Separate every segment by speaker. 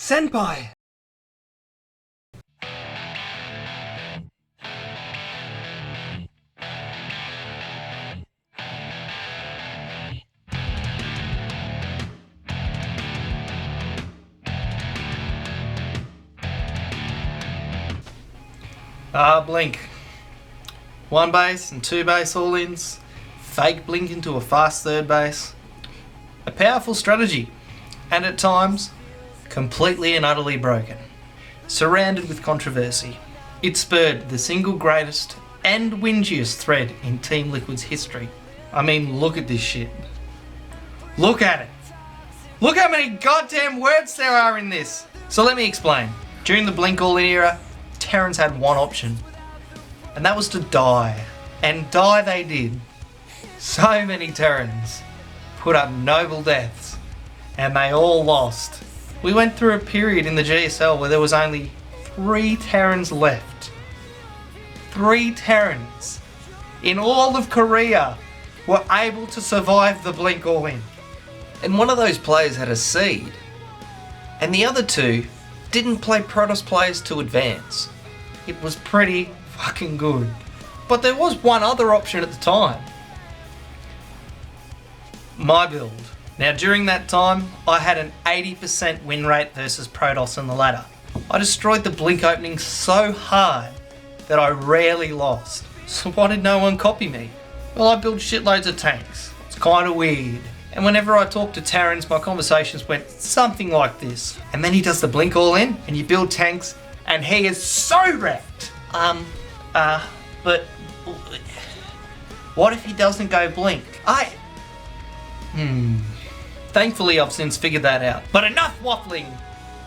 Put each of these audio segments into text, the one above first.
Speaker 1: Senpai! Blink. 1 base and 2 base all-ins. Fake blink into a fast 3rd base. A powerful strategy, and at times, completely and utterly broken. Surrounded with controversy. It spurred the single greatest and windiest thread in Team Liquid's history. I mean, look at this shit. Look at it. Look how many goddamn words there are in this. So let me explain. During the blink all-in era, Terrans had one option, and that was to die. And die they did. So many Terrans put up noble deaths, and they all lost. We went through a period in the GSL where there was only 3 Terrans left. 3 Terrans in all of Korea were able to survive the blink all-in. And one of those players had a seed, and the other 2 didn't play Protoss players to advance. It was pretty fucking good. But there was one other option at the time. My build. Now during that time, I had an 80% win rate versus Protoss on the ladder. I destroyed the blink opening so hard that I rarely lost. So why did no one copy me? Well, I build shitloads of tanks. It's kinda weird. And whenever I talk to Terrans, my conversations went something like this. And then he does the blink all in, and you build tanks, and he is so wrecked. But what if he doesn't go blink? Thankfully, I've since figured that out. But enough waffling.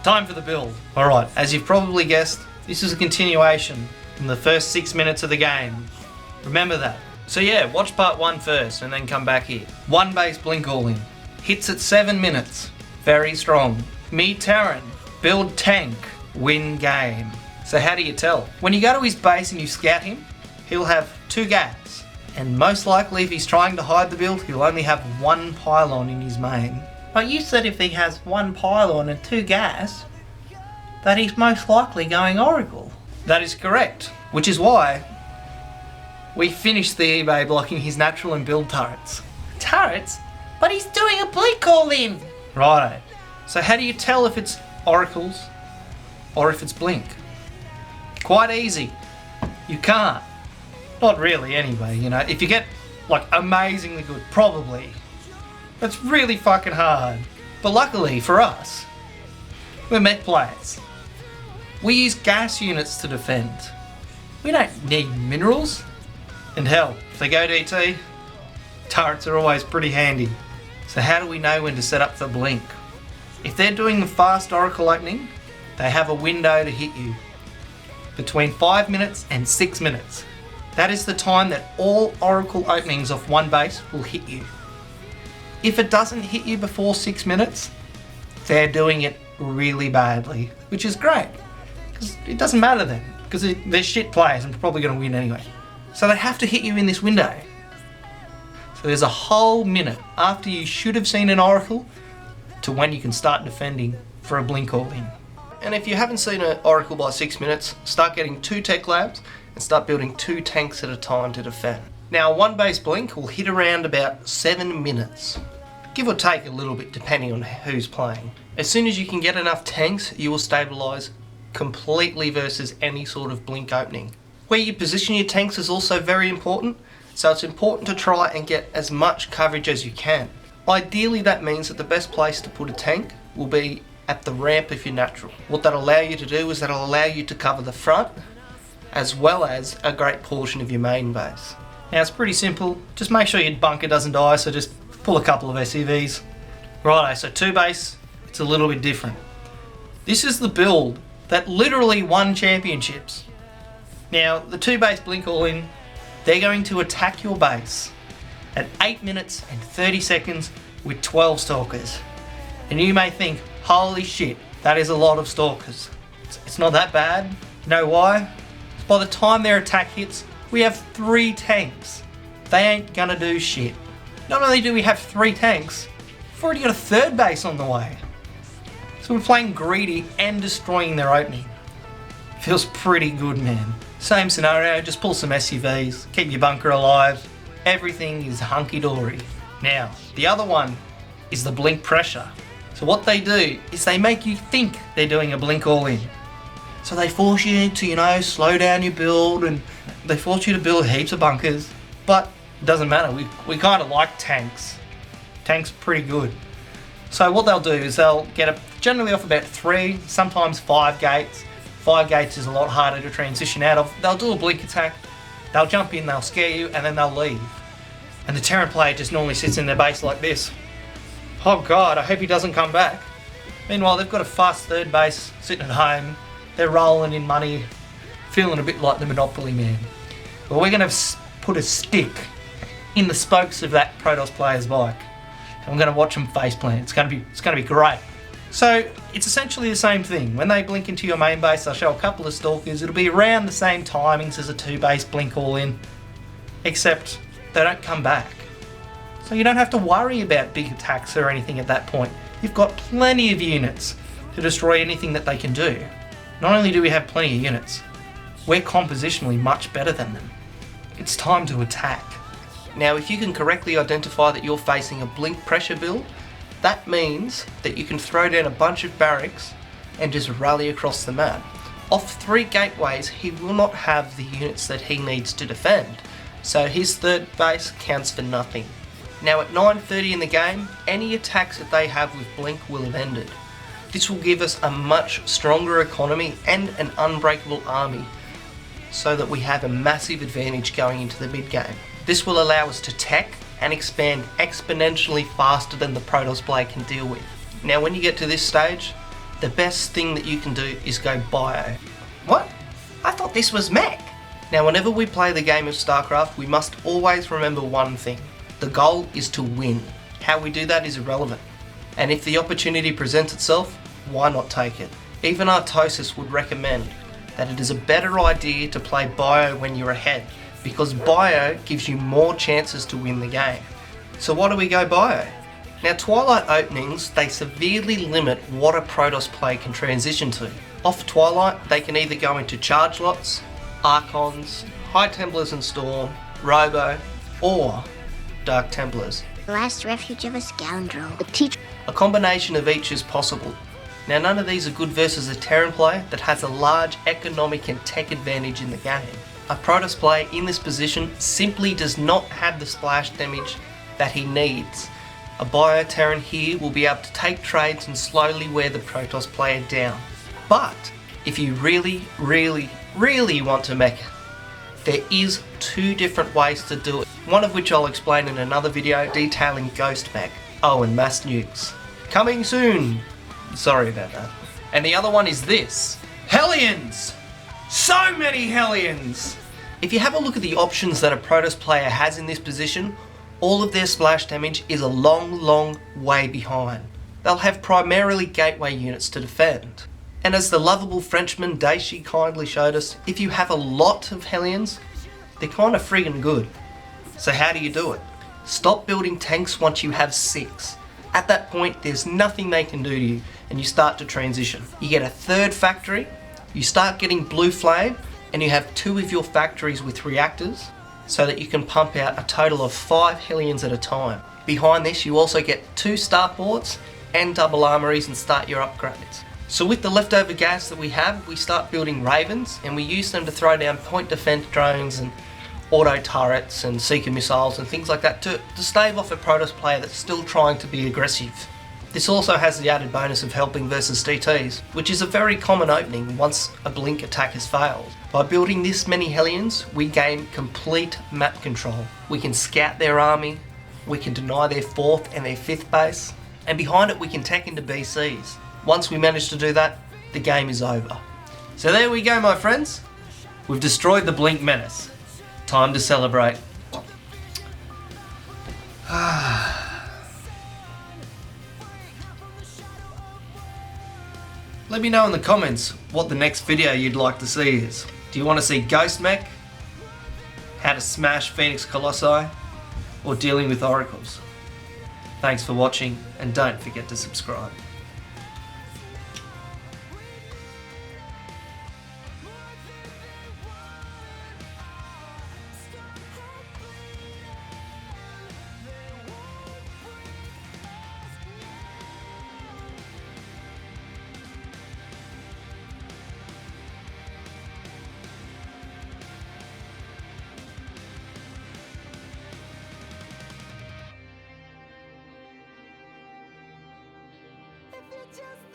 Speaker 1: Time for the build. Alright, as you've probably guessed, this is a continuation from the first 6 minutes of the game. Remember that. So yeah, watch part 1 first and then come back here. 1 base blink all in. Hits at 7 minutes. Very strong. Me Terran. Build tank. Win game. So how do you tell? When you go to his base and you scout him, he'll have 2 gas. And most likely if he's trying to hide the build, he'll only have 1 pylon in his main. But you said if he has 1 pylon and 2 gas, that he's most likely going Oracle. That is correct. Which is why we finished the eBay blocking his natural and build turrets. Turrets? But he's doing a blink all-in! Righto. So how do you tell if it's oracles or if it's blink? Quite easy. You can't. Not really anyway, you know. If you get like amazingly good, probably. That's really fucking hard. But luckily for us, we're Mech players. We use gas units to defend. We don't need minerals. And hell, if they go DT, turrets are always pretty handy. So how do we know when to set up the blink? If they're doing the fast oracle opening, they have a window to hit you. Between 5 minutes and 6 minutes. That is the time that all oracle openings off 1 base will hit you. If it doesn't hit you before 6 minutes, they're doing it really badly, which is great. Because it doesn't matter then, because they're shit players and probably going to win anyway. So they have to hit you in this window. So there's a whole minute after you should have seen an oracle to when you can start defending for a blink all-in. And if you haven't seen an oracle by 6 minutes, start getting 2 tech labs and start building 2 tanks at a time to defend. Now 1 base blink will hit around about 7 minutes. Give or take a little bit depending on who's playing. As soon as you can get enough tanks, you will stabilise completely versus any sort of blink opening. Where you position your tanks is also very important, so it's important to try and get as much coverage as you can. Ideally that means that the best place to put a tank will be at the ramp of your natural. What that'll allow you to do is that'll allow you to cover the front as well as a great portion of your main base. Now it's pretty simple, just make sure your bunker doesn't die, so just pull a couple of SCVs. Righto, so 2 base, it's a little bit different. This is the build that literally won championships. Now, the 2 base blink all in, they're going to attack your base at 8 minutes and 30 seconds with 12 stalkers. And you may think, holy shit, that is a lot of stalkers. It's not that bad. You know why? By the time their attack hits, we have 3 tanks. They ain't gonna do shit. Not only do we have 3 tanks, we've already got a 3rd base on the way. It's So we're playing greedy and destroying their opening. Feels pretty good, man. Same scenario, just pull some SUVs, keep your bunker alive. Everything is hunky-dory. Now, the other one is the blink pressure. So what they do is they make you think they're doing a blink all-in. So they force you to, slow down your build, and they force you to build heaps of bunkers. But it doesn't matter, we kind of like tanks. Tanks are pretty good. So what they'll do is they'll get generally off about 3, sometimes 5 gates. 5 gates is a lot harder to transition out of. They'll do a blink attack, they'll jump in, they'll scare you, and then they'll leave. And the Terran player just normally sits in their base like this. Oh god, I hope he doesn't come back. Meanwhile, they've got a fast third base sitting at home. They're rolling in money, feeling a bit like the Monopoly man. Well, we're going to put a stick in the spokes of that Protoss player's bike. And we're going to watch them faceplant. It's going to be great. So it's essentially the same thing. When they blink into your main base, they'll show a couple of stalkers. It'll be around the same timings as a 2-base blink all in, except they don't come back. So you don't have to worry about big attacks or anything at that point. You've got plenty of units to destroy anything that they can do. Not only do we have plenty of units, we're compositionally much better than them. It's time to attack. Now, if you can correctly identify that you're facing a blink pressure build, that means that you can throw down a bunch of barracks and just rally across the map. Off 3 gateways, he will not have the units that he needs to defend, so his third base counts for nothing. Now at 9:30 in the game, any attacks that they have with blink will have ended. This will give us a much stronger economy and an unbreakable army, so that we have a massive advantage going into the mid game. This will allow us to tech and expand exponentially faster than the Protoss player can deal with. Now when you get to this stage, the best thing that you can do is go bio. What? I thought this was Mech. Now whenever we play the game of StarCraft, we must always remember one thing. The goal is to win. How we do that is irrelevant. And if the opportunity presents itself, why not take it? Even Artosis would recommend that it is a better idea to play bio when you're ahead, because bio gives you more chances to win the game. So why do we go bio? Now Twilight openings, they severely limit what a Protoss player can transition to. Off Twilight, they can either go into Charge Lots, Archons, High Templars and Storm, Robo, or Dark Templars.
Speaker 2: Last refuge of a scoundrel. The teacher.
Speaker 1: A combination of each is possible. Now none of these are good versus a Terran player that has a large economic and tech advantage in the game. A Protoss player in this position simply does not have the splash damage that he needs. A Bio Terran here will be able to take trades and slowly wear the Protoss player down. But if you really want to mech it, there is 2 different ways to do it. One of which I'll explain in another video detailing Ghost Mech. Oh, and mass nukes. Coming soon! Sorry about that. And the other one is this. Hellions! So many Hellions! If you have a look at the options that a Protoss player has in this position, all of their splash damage is a long way behind. They'll have primarily gateway units to defend. And as the lovable Frenchman Daishi kindly showed us, if you have a lot of Hellions, they're kind of friggin' good. So how do you do it? Stop building tanks once you have 6. At that point, there's nothing they can do to you, and you start to transition. You get a 3rd factory, you start getting blue flame, and you have 2 of your factories with reactors, so that you can pump out a total of 5 Hellions at a time. Behind this, you also get 2 starports and double armories and start your upgrades. So with the leftover gas that we have, we start building Ravens, and we use them to throw down point defense drones and auto turrets and seeker missiles and things like that to stave off a Protoss player that's still trying to be aggressive. This also has the added bonus of helping versus DTs, which is a very common opening once a blink attack has failed. By building this many Hellions, we gain complete map control. We can scout their army, we can deny their 4th and their 5th base, and behind it we can tech into BCs. Once we manage to do that, the game is over. So there we go, my friends. We've destroyed the Blink Menace. Time to celebrate. Let me know in the comments what the next video you'd like to see is. Do you want to see Ghost Mech, how to smash Phoenix Colossi, or dealing with oracles? Thanks for watching, and don't forget to subscribe.
Speaker 3: just